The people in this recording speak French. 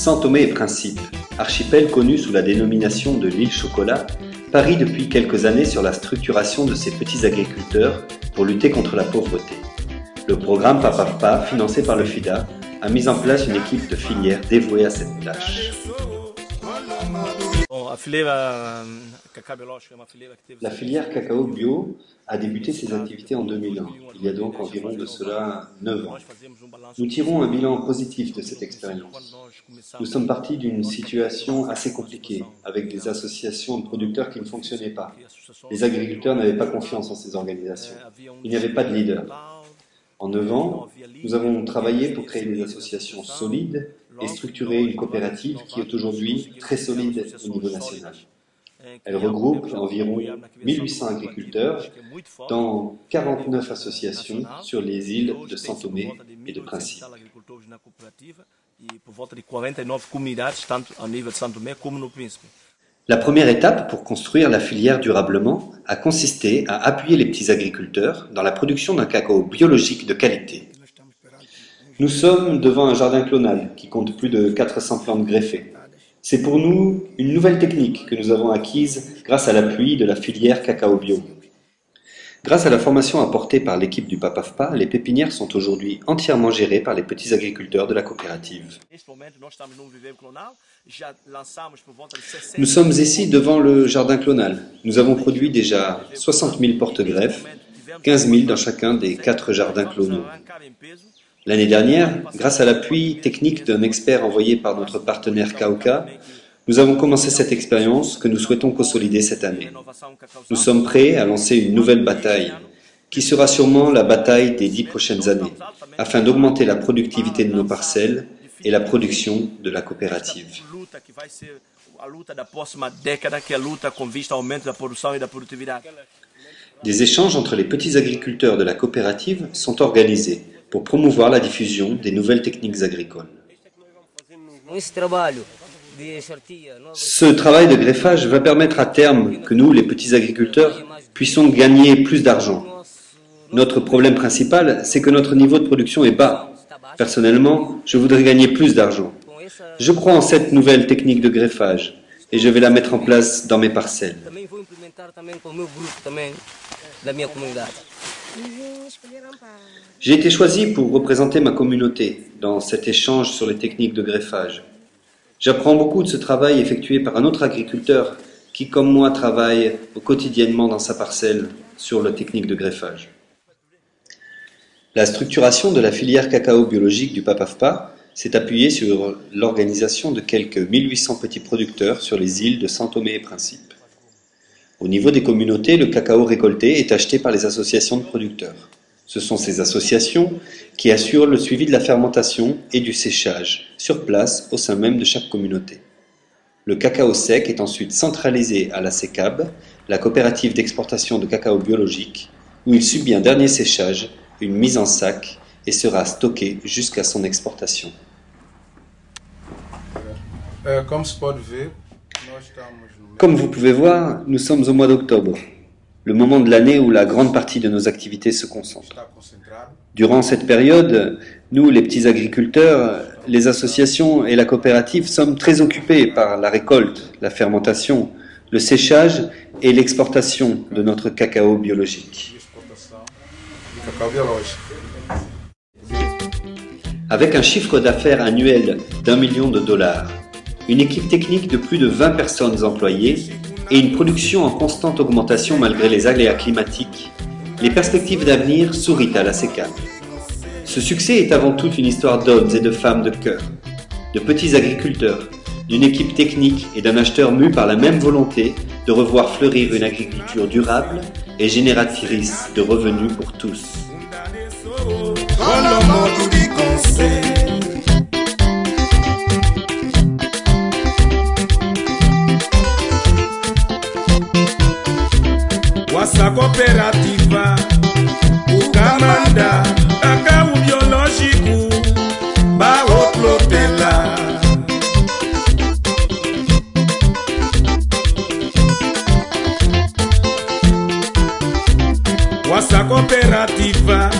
Saint-Thomé et Principe, archipel connu sous la dénomination de l'île Chocolat, parie depuis quelques années sur la structuration de ces petits agriculteurs pour lutter contre la pauvreté. Le programme PAPAFPA, financé par le FIDA, a mis en place une équipe de filière dévouée à cette tâche. La filière cacao bio a débuté ses activités en 2001, il y a donc environ de cela 9 ans. Nous tirons un bilan positif de cette expérience. Nous sommes partis d'une situation assez compliquée, avec des associations de producteurs qui ne fonctionnaient pas. Les agriculteurs n'avaient pas confiance en ces organisations. Il n'y avait pas de leader. En 9 ans, nous avons travaillé pour créer des associations solides et structurer une coopérative qui est aujourd'hui très solide au niveau national. Elle regroupe environ 1800 agriculteurs dans 49 associations sur les îles de Saint-Thomé et de Principe. La première étape pour construire la filière durablement a consisté à appuyer les petits agriculteurs dans la production d'un cacao biologique de qualité. Nous sommes devant un jardin clonal qui compte plus de 400 plantes greffées. C'est pour nous une nouvelle technique que nous avons acquise grâce à l'appui de la filière cacao bio. Grâce à la formation apportée par l'équipe du PAPAFPA, les pépinières sont aujourd'hui entièrement gérées par les petits agriculteurs de la coopérative. Nous sommes ici devant le jardin clonal. Nous avons produit déjà 60 000 porte-greffes, 15 000 dans chacun des 4 jardins clonaux. L'année dernière, grâce à l'appui technique d'un expert envoyé par notre partenaire Cauca, nous avons commencé cette expérience que nous souhaitons consolider cette année. Nous sommes prêts à lancer une nouvelle bataille, qui sera sûrement la bataille des 10 prochaines années, afin d'augmenter la productivité de nos parcelles et la production de la coopérative. Des échanges entre les petits agriculteurs de la coopérative sont organisés pour promouvoir la diffusion des nouvelles techniques agricoles. Ce travail de greffage va permettre à terme que nous, les petits agriculteurs, puissions gagner plus d'argent. Notre problème principal, c'est que notre niveau de production est bas. Personnellement, je voudrais gagner plus d'argent. Je crois en cette nouvelle technique de greffage et je vais la mettre en place dans mes parcelles. J'ai été choisi pour représenter ma communauté dans cet échange sur les techniques de greffage. J'apprends beaucoup de ce travail effectué par un autre agriculteur qui, comme moi, travaille quotidiennement dans sa parcelle sur la technique de greffage. La structuration de la filière cacao biologique du PAPAFPA s'est appuyée sur l'organisation de quelques 1800 petits producteurs sur les îles de Saint-Thomé et Principe. Au niveau des communautés, le cacao récolté est acheté par les associations de producteurs. Ce sont ces associations qui assurent le suivi de la fermentation et du séchage sur place au sein même de chaque communauté. Le cacao sec est ensuite centralisé à la CECAB, la coopérative d'exportation de cacao biologique, où il subit un dernier séchage, une mise en sac et sera stocké jusqu'à son exportation. Comme vous pouvez voir, nous sommes au mois d'octobre, le moment de l'année où la grande partie de nos activités se concentre. Durant cette période, nous, les petits agriculteurs, les associations et la coopérative sommes très occupés par la récolte, la fermentation, le séchage et l'exportation de notre cacao biologique. Avec un chiffre d'affaires annuel d'1 million de dollars, une équipe technique de plus de 20 personnes employées et une production en constante augmentation malgré les aléas climatiques, les perspectives d'avenir sourient à la CECAB. Ce succès est avant tout une histoire d'hommes et de femmes de cœur, de petits agriculteurs, d'une équipe technique et d'un acheteur mu par la même volonté de revoir fleurir une agriculture durable et génératrice de revenus pour tous. Wasa cooperativa, o camanda, cacau biológico, baoplotela. Wasa cooperativa,